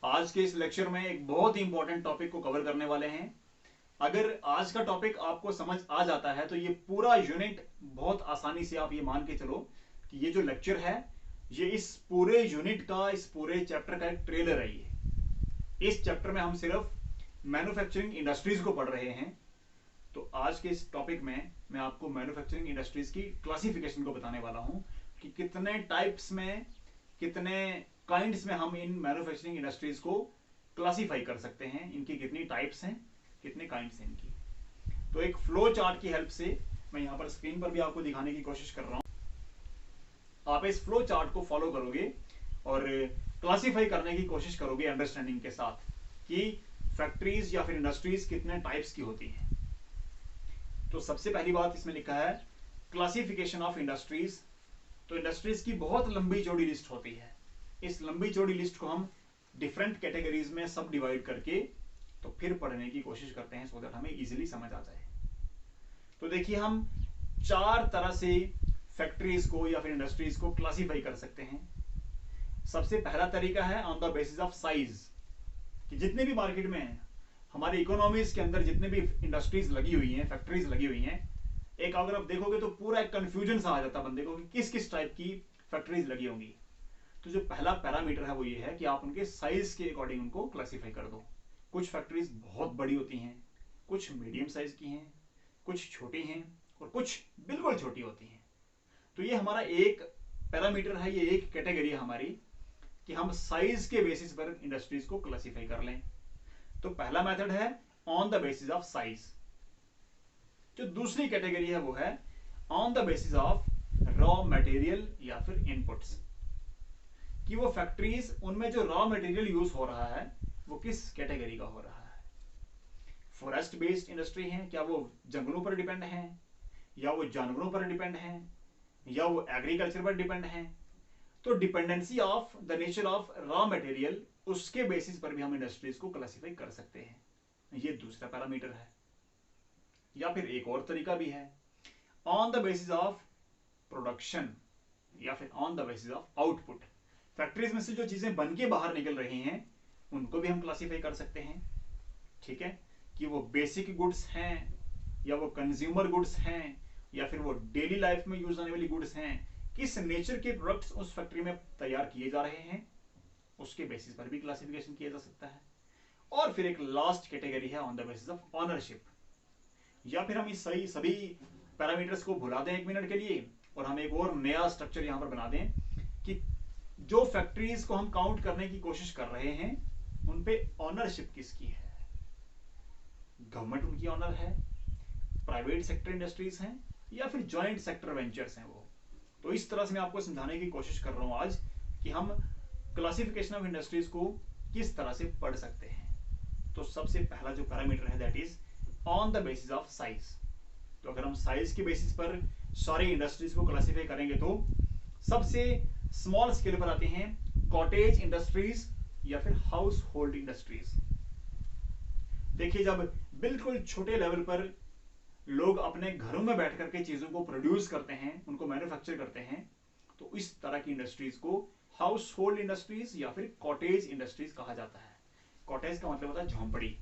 आज के इस लेक्चर में एक बहुत ही इंपॉर्टेंट टॉपिक को कवर करने वाले हैं। अगर आज का टॉपिक आपको समझ आ जाता है तो ये पूरा यूनिट बहुत आसानी से आप ये मान के चलो कि ये जो लेक्चर है ये इस पूरे यूनिट का, इस पूरे चैप्टर का एक ट्रेलर है। ये इस चैप्टर में हम सिर्फ मैन्युफैक्चरिंग इंडस्ट्रीज को पढ़ रहे हैं। तो आज के इस टॉपिक में मैं आपको मैन्युफैक्चरिंग इंडस्ट्रीज की क्लासिफिकेशन को बताने वाला हूं कि कितने टाइप्स में, कितने काइंड्स में हम इन मैन्युफैक्चरिंग इंडस्ट्रीज को क्लासिफाई कर सकते हैं, इनकी कितनी टाइप्स हैं, कितने काइंड्स हैं इनकी। तो एक फ्लो चार्ट की हेल्प से मैं यहां पर स्क्रीन पर भी आपको दिखाने की कोशिश कर रहा हूं। आप इस फ्लो चार्ट को फॉलो करोगे और क्लासिफाई करने की कोशिश करोगे अंडरस्टैंडिंग के साथ कि फैक्ट्रीज या फिर इंडस्ट्रीज कितने टाइप्स की होती हैं। तो सबसे पहली बात इसमें लिखा है क्लासिफिकेशन ऑफ इंडस्ट्रीज। तो इंडस्ट्रीज की बहुत लंबी चौड़ी लिस्ट होती है। इस लंबी चौड़ी लिस्ट को हम डिफरेंट कैटेगरीज में सब डिवाइड करके तो फिर पढ़ने की कोशिश करते हैं सो दैट हमें इजीली समझ आ जाए। तो देखिए, हम चार तरह से फैक्ट्रीज को या फिर इंडस्ट्रीज को क्लासिफाई कर सकते हैं। सबसे पहला तरीका है on the basis of size, कि जितने भी मार्केट में हैं, हमारी इकोनॉमीज के अंदर जितने भी इंडस्ट्रीज लगी हुई हैं, फैक्ट्रीज लगी हुई हैं, एक अगर आप देखोगे तो पूरा एक कंफ्यूजन सा आ जाता बंदे को कि किस किस टाइप की फैक्ट्रीज लगी होंगी। तो जो पहला पैरामीटर है वो ये है कि आप उनके साइज के अकॉर्डिंग उनको क्लासिफाई कर दो। कुछ फैक्ट्रीज बहुत बड़ी होती हैं, कुछ मीडियम साइज की हैं, कुछ छोटी हैं और कुछ बिल्कुल छोटी होती हैं। तो ये हमारा एक पैरामीटर है, ये एक कैटेगरी है हमारी कि हम साइज के बेसिस पर इंडस्ट्रीज को क्लासिफाई कर लें। तो पहला मेथड है on the basis of size. जो दूसरी कैटेगरी है वो है on the basis of raw material या फिर इनपुट्स, कि वो फैक्ट्रीज, उनमें जो रॉ मटेरियल यूज हो रहा है वो किस कैटेगरी का हो रहा है। फॉरेस्ट बेस्ड इंडस्ट्री है, क्या वो जंगलों पर डिपेंड है, या वो जानवरों पर डिपेंड है, या वो एग्रीकल्चर पर डिपेंड है। तो dependency of the nature of raw material, उसके बेसिस पर भी हम इंडस्ट्रीज को क्लासिफाई कर सकते हैं। ये दूसरा पैरामीटर है। या फिर एक और तरीका भी है on the basis of production या फिर on the basis of output. Factories में से जो चीजें बन के बाहर निकल रही हैं उनको भी हम क्लासिफाई कर सकते हैं। ठीक है, कि वो बेसिक गुड्स हैं, या वो कंज्यूमर गुड्स हैं, या फिर वो डेली लाइफ में यूज आने वाली गुड्स हैं। किस नेचर के प्रोडक्ट्स उस फैक्ट्री में तैयार किए जा रहे हैं उसके बेसिस पर भी क्लासिफिकेशन किया जा सकता है। और फिर एक लास्ट कैटेगरी है on the basis of ownership. या फिर हम इस सभी पैरामीटर्स को भुला दें एक मिनट के लिए और हम एक और नया स्ट्रक्चर यहां पर बना दें कि जो फैक्ट्रीज को हम काउंट करने की कोशिश कर रहे हैं उन पे ऑनरशिप किसकी है। गवर्नमेंट उनकी ऑनर है, प्राइवेट सेक्टर इंडस्ट्रीज हैं, या फिर जॉइंट सेक्टर वेंचर्स हैं वो। तो इस तरह से मैं आपको समझाने की कोशिश कर रहा हूं आज कि हम क्लासिफिकेशन ऑफ इंडस्ट्रीज को किस तरह से पढ़ सकते हैं। तो सबसे पहला जो पैरामीटर है that is on the basis of size. तो अगर हम साइज के बेसिस पर सारी इंडस्ट्रीज को क्लासिफाई करेंगे तो सबसे स्मॉल स्केल पर आते हैं कॉटेज इंडस्ट्रीज या फिर हाउस होल्ड इंडस्ट्रीज। देखिए, जब बिल्कुल छोटे लेवल पर लोग अपने घरों में बैठ करके चीजों को प्रोड्यूस करते हैं, उनको मैन्युफैक्चर करते हैं, तो इस तरह की इंडस्ट्रीज को हाउस होल्ड इंडस्ट्रीज या फिर कॉटेज इंडस्ट्रीज कहा जाता है। कॉटेज का मतलब होता है झोंपड़ी।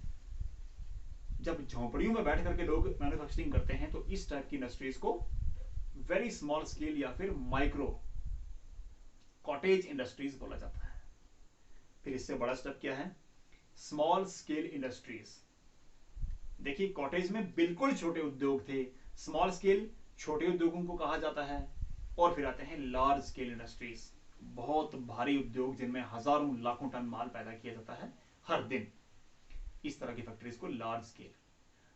जब झोंपड़ियों में बैठ करके लोग मैन्युफैक्चरिंग करते हैं तो इस टाइप की इंडस्ट्रीज को वेरी स्मॉल स्केल या फिर माइक्रो कॉटेज इंडस्ट्रीज बोला जाता है। फिर इससे बड़ा स्टेप क्या है, स्मॉल स्केल इंडस्ट्रीज। देखिए, कॉटेज में बिल्कुल छोटे उद्योग थे, स्मॉल स्केल छोटे उद्योगों को कहा जाता है। और फिर आते हैं लार्ज स्केल इंडस्ट्रीज, बहुत भारी उद्योग जिनमें हजारों लाखों टन माल पैदा किया जाता है हर दिन। इस तरह की फैक्ट्रीज को लार्ज स्केल।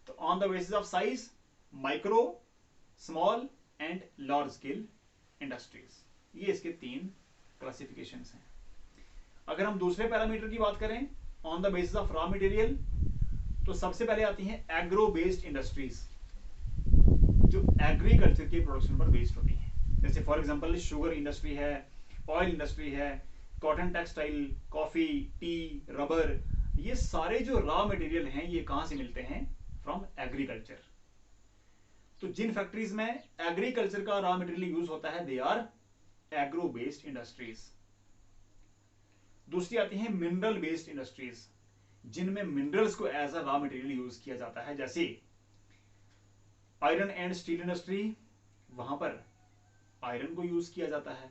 तो on the basis of size, micro, small and large scale industries, ये इसके तीन क्लासिफिकेशंस हैं। अगर हम दूसरे पैरामीटर की बात करें on the basis of raw material, तो सबसे पहले आती हैं एग्रो बेस्ड इंडस्ट्रीज, जो एग्रीकल्चर के प्रोडक्शन पर बेस्ड होती हैं। जैसे फॉर एग्जांपल शुगर इंडस्ट्री है, ऑयल इंडस्ट्री है, cotton textile, coffee, T, rubber. ये सारे जो रॉ मटेरियल हैं ये कहां से मिलते हैं, फ्रॉम एग्रीकल्चर। तो जिन फैक्ट्रीज में एग्रीकल्चर का रॉ मटेरियल यूज होता है they are agro based industries. दूसरी आती है मिनरल बेस्ड इंडस्ट्रीज, जिनमें मिनरल्स को as a raw material use किया जाता है, जैसे आयरन एंड स्टील इंडस्ट्री, वहां पर आयरन को यूज किया जाता है।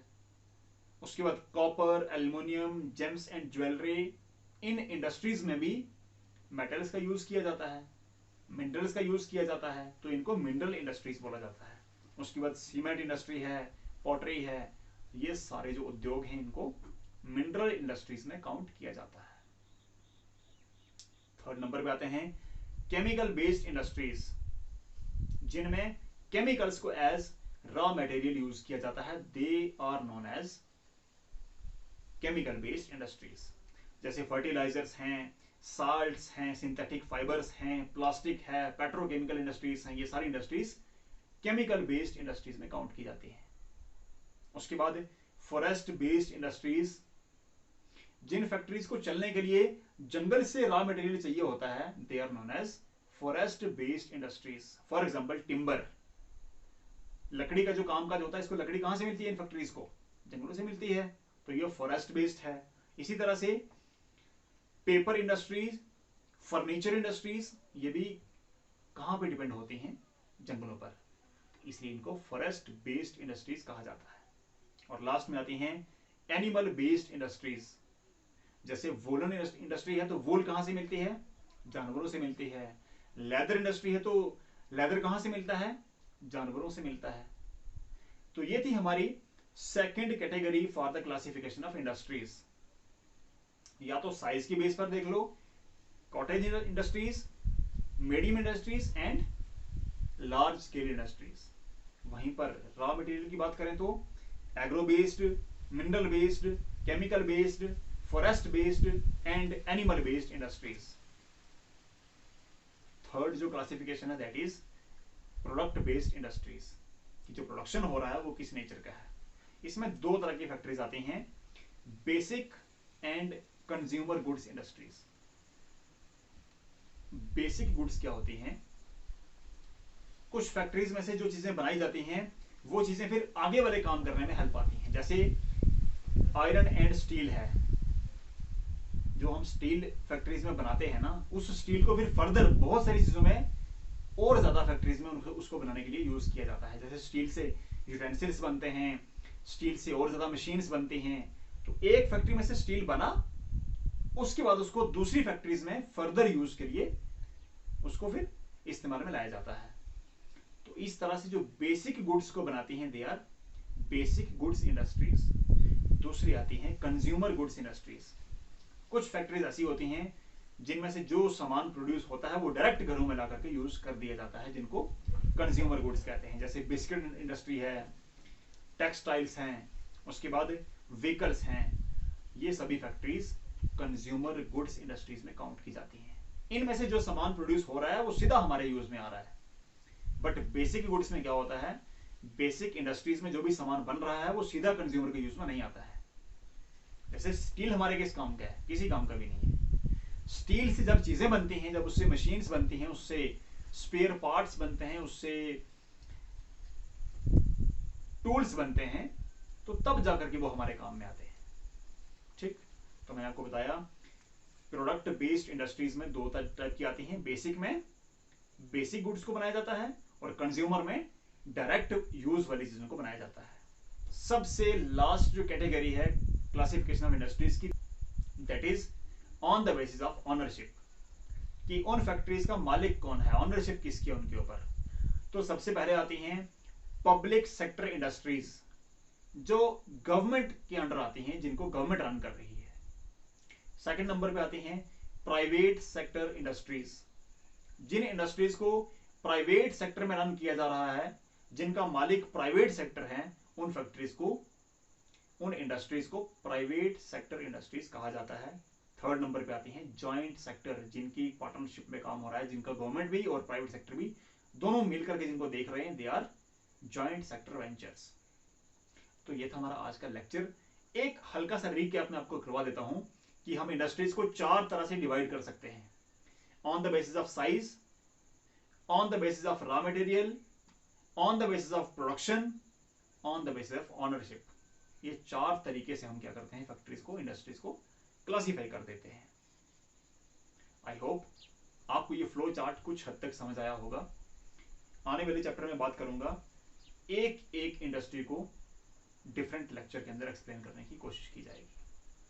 उसके बाद copper, aluminium, James and jewellery, in industries में भी मेटल्स का यूज किया जाता है, मिनरल्स का यूज किया जाता है, तो इनको मिनरल इंडस्ट्रीज बोला जाता है। उसके बाद सीमेंट इंडस्ट्री है, पॉटरी है, ये सारे जो उद्योग हैं इनको मिनरल इंडस्ट्रीज में काउंट किया जाता है। थर्ड नंबर पे आते हैं केमिकल बेस्ड इंडस्ट्रीज, जिनमें केमिकल्स को एज रॉ मटेरियल यूज किया जाता है, they are known as chemical based industries. जैसे फर्टिलाइजर्स हैं, साल्ट्स हैं, सिंथेटिक फाइबर्स हैं, प्लास्टिक है, पेट्रोकेमिकल इंडस्ट्रीज हैं, ये सारी इंडस्ट्रीज केमिकल बेस्ड इंडस्ट्रीज में काउंट की जाती हैं। उसके बाद फॉरेस्ट बेस्ड इंडस्ट्रीज, जिन फैक्ट्रीज को चलने के लिए जंगल से रॉ मटेरियल चाहिए होता है, they are known as forest based industries. For example timber, लकड़ी का जो कामकाज होता है, इसको लकड़ी कहां से मिलती है? इन फैक्ट्रीज को जंगलों से मिलती है, तो ये फॉरेस्ट बेस्ड है। इसी तरह से पेपर इंडस्ट्रीज, फर्नीचर इंडस्ट्रीज, ये भी कहां पे डिपेंड होती हैं? जंगलों पर, इसलिए इनको फॉरेस्ट बेस्ड इंडस्ट्रीज कहा जाता है। और लास्ट में आती हैं एनिमल बेस्ड इंडस्ट्रीज, जैसे वोलन इंडस्ट्री है, तो वूल कहां से मिलती है? जानवरों से मिलती है। लेदर इंडस्ट्री है, तो लेदर कहां से मिलता है? जानवरों से मिलता है। तो ये थी हमारी second category for the classification of industries. या तो साइज की बेस पर देख लो, cottage industries, medium industries and large scale industries. वहीं पर रॉ मटेरियल की बात करें तो agro based, mineral based, chemical based, forest based and animal based industries. Third जो क्लासिफिकेशन है that is product based industries, कि जो प्रोडक्शन हो रहा है वो किस नेचर का है। इसमें दो तरह की फैक्ट्रीज आती हैं, basic and consumer goods industries. Basic goods क्या होती हैं? कुछ फैक्ट्रीज में से जो चीजें बनाई जाती हैं वो चीजें फिर आगे वाले काम करने में हेल्प आती हैं। जैसे आयरन एंड स्टील है, जो हम स्टील फैक्ट्रीज में बनाते हैं ना, उस स्टील को फिर फर्दर बहुत सारी चीजों में और ज्यादा फैक्ट्रीज में उसको बनाने के लिए यूज किया जाता है। जैसे स्टील से यूटेंसिल्स बनते हैं, स्टील से और ज्यादा मशीन्स बनती हैं। तो एक फैक्ट्री में से स्टील बना, उसके बाद उसको दूसरी फैक्ट्रीज में फर्दर यूज के लिए उसको फिर इस्तेमाल में लाया जाता है। तो इस तरह से जो बेसिक गुड्स को बनाती हैं they are basic goods industries. दूसरी आती है कंज्यूमर गुड्स इंडस्ट्रीज। कुछ फैक्ट्रीज ऐसी होती हैं जिनमें से जो सामान प्रोड्यूस होता है वो डायरेक्ट घरों में ला करके यूज कर दिया जाता है, जिनको कंज्यूमर गुड्स कहते हैं। जैसे बिस्किट इंडस्ट्री है, टेक्सटाइल्स हैं, उसके बाद व्हीकल्स हैं, ये सभी फैक्ट्रीज कंज्यूमर गुड्स इंडस्ट्रीज में काउंट की जाती हैं। इनमें से जो सामान प्रोड्यूस हो रहा है वो सीधा हमारे यूज में आ रहा है। बट बेसिक गुड्स में क्या होता है? बेसिक इंडस्ट्रीज में जो भी सामान बन रहा है वो सीधा कंज्यूमर के यूज में नहीं आता है। जैसे स्टील हमारे किस काम का है? किसी काम का भी नहीं है। स्टील से जब चीजें बनती हैं, जब उससे मशीन्स बनती हैं, उससे स्पेयर पार्ट्स बनते हैं, उससे टूल्स बनते हैं, तो तब जाकर के वो हमारे काम में आते हैं। ठीक, तो मैंने आपको बताया प्रोडक्ट बेस्ड इंडस्ट्रीज में दो टाइप की आती हैं। बेसिक में बेसिक गुड्स को बनाया जाता है और कंज्यूमर में डायरेक्ट यूज वाली चीजों को बनाया जाता है। सबसे लास्ट जो कैटेगरी है क्लासिफिकेशन ऑफ इंडस्ट्रीज की, that is on the basis of ownership, कि उन फैक्ट्रीज का मालिक कौन है, ऑनरशिप किसकी है उनके ऊपर। तो सबसे पहले आती हैं पब्लिक सेक्टर इंडस्ट्रीज, जो गवर्नमेंट के अंडर आती हैं, जिनको गवर्नमेंट रन कर रही है। सेकंड नंबर पे आती हैं प्राइवेट सेक्टर इंडस्ट्रीज, जिन इंडस्ट्रीज को प्राइवेट सेक्टर में रन किया जा रहा है, जिनका मालिक प्राइवेट सेक्टर है, उन फैक्ट्रीज को, उन इंडस्ट्रीज को प्राइवेट सेक्टर इंडस्ट्रीज कहा जाता है। थर्ड नंबर पे आती हैं जॉइंट सेक्टर, जिनकी पार्टनरशिप में काम हो रहा है, जिनका गवर्नमेंट भी और प्राइवेट सेक्टर भी दोनों मिलकर के जिनको देख रहे हैं, they are joint sector ventures. तो ये था हमारा आज का लेक्चर। एक हल्का सा रीकैप मैं आपको करवा देता हूं कि हम इंडस्ट्रीज को चार तरह से डिवाइड कर सकते हैं: on the basis of size, on the basis of raw material, on the basis of production, on the basis of ownership. ये चार तरीके से हम क्या करते हैं फैक्ट्रीज को, इंडस्ट्रीज को क्लासीफाई कर देते हैं। आई होप आपको ये फ्लो चार्ट कुछ हद तक समझ आया होगा। आने वाले चैप्टर में बात करूंगा, एक एक इंडस्ट्री को डिफरेंट लेक्चर के अंदर एक्सप्लेन करने की कोशिश की जाएगी।